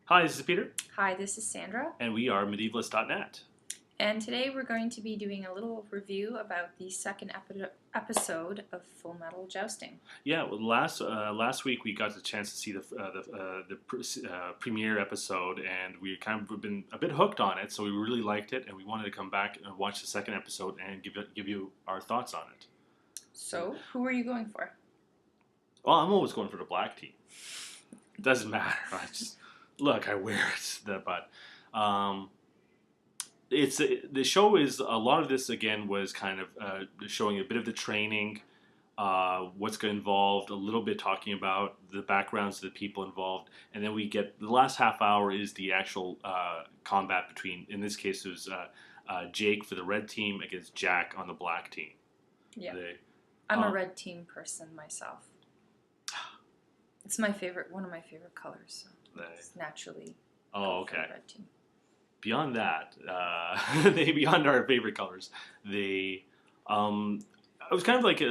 Hi, this is Peter, Hi, this is Sandra, and we are medievalist.net. and today we're going to be doing a little review about the second episode of Full Metal Jousting. Yeah, well, last week we got the chance to see the premiere episode, and we kind of been a bit hooked on it. So we really liked it, and we wanted to come back and watch the second episode and give you our thoughts on it. So, who are you going for? Well, I'm always going for the black team. It doesn't matter. I wear it, but. The show is a lot of this again was kind of showing a bit of the training, what's involved, a little bit talking about the backgrounds of the people involved, and then we get the last half hour is the actual combat between, in this case it was Jake for the red team against Jack on the black team. Yeah, I'm a red team person myself. It's my favorite, one of my favorite colors. So it's naturally. Oh, okay. Red team. Beyond that, beyond our favorite colors, I was kind of like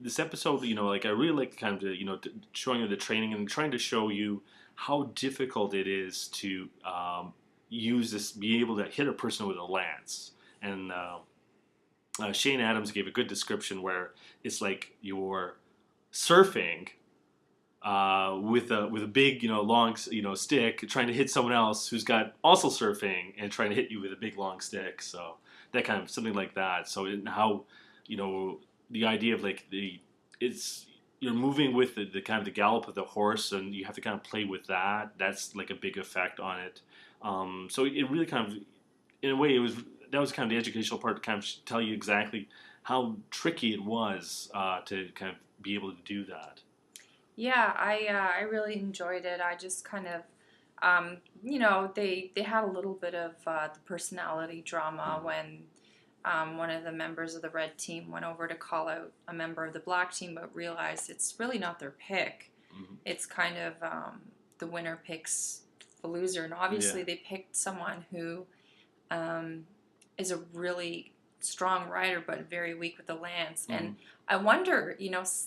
this episode, I really like kind of showing you the training and trying to show you how difficult it is to use this, be able to hit a person with a lance. And Shane Adams gave a good description where it's like you're surfing. With a big, long, stick, trying to hit someone else who's got also surfing and trying to hit you with a big long stick. So that kind of something like that. So how, the idea of you're moving with the kind of the gallop of the horse, and you have to kind of play with that. That's like a big effect on it. So it really kind of, in a way, that was kind of the educational part to kind of tell you exactly how tricky it was to kind of be able to do that. Yeah, I really enjoyed it. I just kind of, they had a little bit of the personality drama when one of the members of the red team went over to call out a member of the black team, but realized it's really not their pick. Mm-hmm. It's kind of the winner picks the loser, and obviously they picked someone who is a really strong rider, but very weak with the lance. Mm-hmm. And I wonder,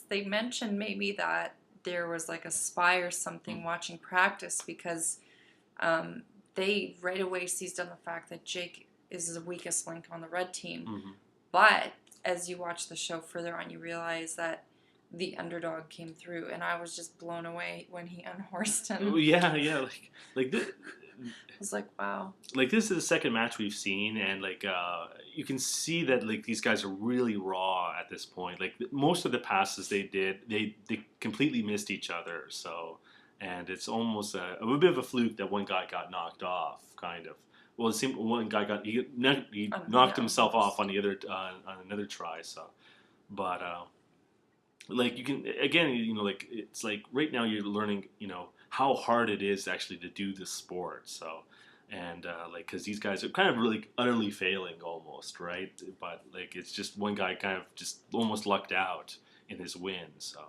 they mentioned maybe that there was like a spy or something watching practice, because they right away seized on the fact that Jake is the weakest link on the red team. Mm-hmm. But as you watch the show further on, you realize that the underdog came through, and I was just blown away when he unhorsed him. Oh, yeah, like this. I was like, wow. Like, this is the second match we've seen, and you can see that these guys are really raw at this point. Like, most of the passes they did, they completely missed each other. So, and it's almost a bit of a fluke that one guy got knocked off, kind of. Well, it seemed one guy he knocked himself off on the other on another try. So, but you can again, it's like right now you're learning, how hard it is actually to do this sport. So, and because these guys are kind of really utterly failing almost, right? But it's just one guy kind of just almost lucked out in his win. So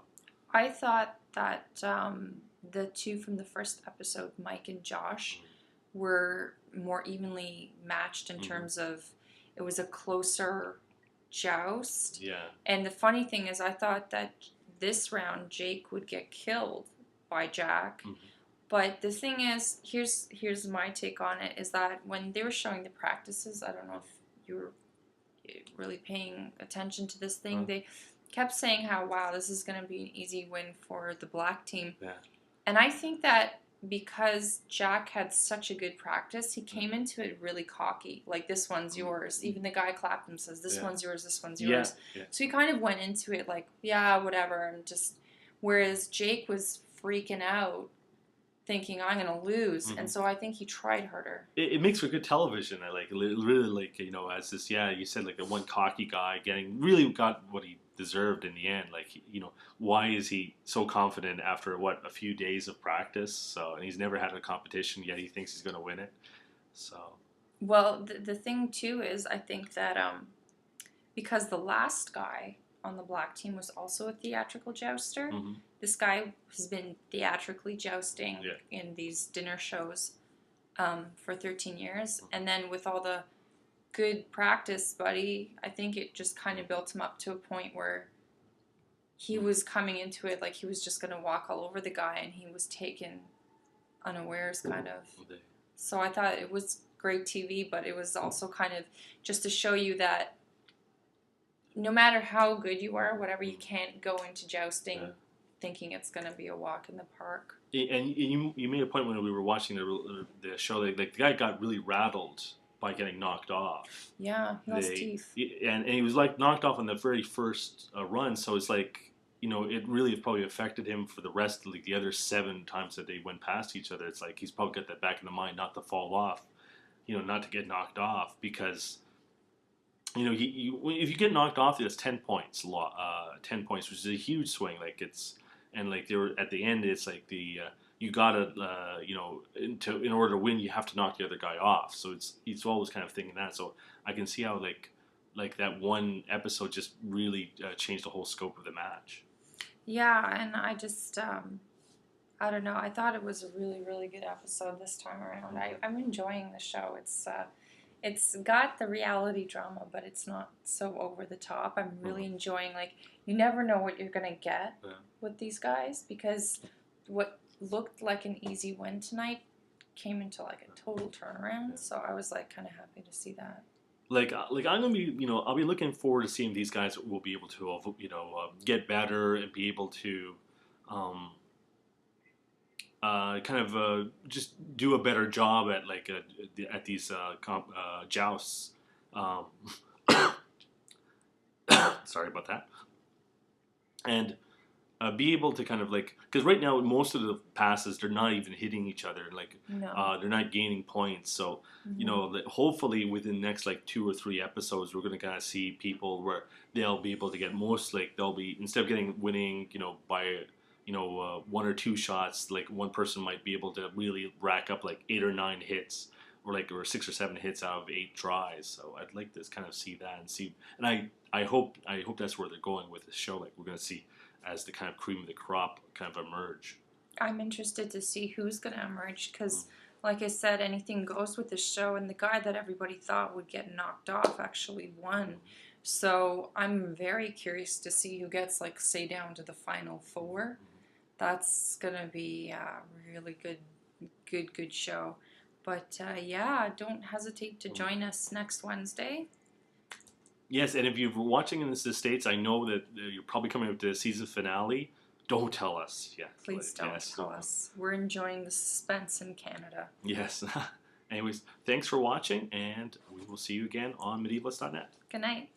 I thought that the two from the first episode, Mike and Josh, were more evenly matched in terms of it was a closer joust. Yeah. And the funny thing is, I thought that this round Jake would get killed by Jack. Mm-hmm. But the thing is, here's my take on it, is that when they were showing the practices, I don't know if you were really paying attention to this thing, they kept saying how, wow, this is going to be an easy win for the black team. Yeah. And I think that because Jack had such a good practice, he came into it really cocky. Like, this one's yours. Even the guy clapped and says, this one's yours, this one's yours. Yeah. So he kind of went into it like, yeah, whatever. And just, whereas Jake was freaking out, thinking I'm going to lose. Mm-hmm. And so I think he tried harder. It makes for good television. I really as this, you said, the one cocky guy really got what he deserved in the end. Why is he so confident after a few days of practice? So, and he's never had a competition yet he thinks he's going to win it. So, well, the thing too is, I think that because the last guy on the black team was also a theatrical jouster. Mm-hmm. This guy has been theatrically jousting in these dinner shows for 13 years. And then with all the good practice, buddy, I think it just kind of built him up to a point where he was coming into it like he was just going to walk all over the guy, and he was taken unawares, kind of. So I thought it was great TV, but it was also kind of just to show you that no matter how good you are, whatever, you can't go into jousting thinking it's going to be a walk in the park. And you made a point when we were watching the show, like the guy got really rattled by getting knocked off. Yeah, he lost teeth. And he was like knocked off on the very first run, so it's like, you know, it really probably affected him for the rest of the other 7 times that they went past each other. It's like he's probably got that back in the mind not to fall off, you know, not to get knocked off, because, you know, if you get knocked off, that's 10 points, 10 points, which is a huge swing. Like it's, and like they were at the end, it's like you gotta, you know, in order to win, you have to knock the other guy off. So it's always kind of thinking that. So I can see how like that one episode just really changed the whole scope of the match. Yeah, and I just, I don't know. I thought it was a really, really good episode this time around. I'm enjoying the show. It's got the reality drama, but it's not so over the top. I'm really enjoying, like, you never know what you're going to get with these guys, because what looked like an easy win tonight came into, like, a total turnaround. So I was, like, kind of happy to see that. Like I'm gonna be, you know, I'll be looking forward to seeing these guys will be able to, you know, get better and be able to, kind of just do a better job at like at these jousts. Sorry about that. And be able to kind of like, because right now most of the passes they're not even hitting each other, like they're not gaining points. So you know, hopefully within the next like 2 or 3 episodes, we're gonna kind of see people where they'll be able to get most, like they'll be, instead of winning, you know, by 1 or 2 shots, like one person might be able to really rack up like 8 or 9 hits, or 6 or 7 hits out of 8 tries. So I'd like to kind of see that and I hope that's where they're going with this show. Like we're gonna see as the kind of cream of the crop kind of emerge. I'm interested to see who's going to emerge, because like I said, anything goes with this show, and the guy that everybody thought would get knocked off actually won. So I'm very curious to see who gets, like, say, down to the final 4. That's going to be a really good show. But yeah, don't hesitate to join us next Wednesday. Yes, and if you're watching in the States, I know that you're probably coming up to the season finale. Don't tell us yet. Please don't tell us. We're enjoying the suspense in Canada. Yes. Anyways, thanks for watching, and we will see you again on medievalist.net. Good night.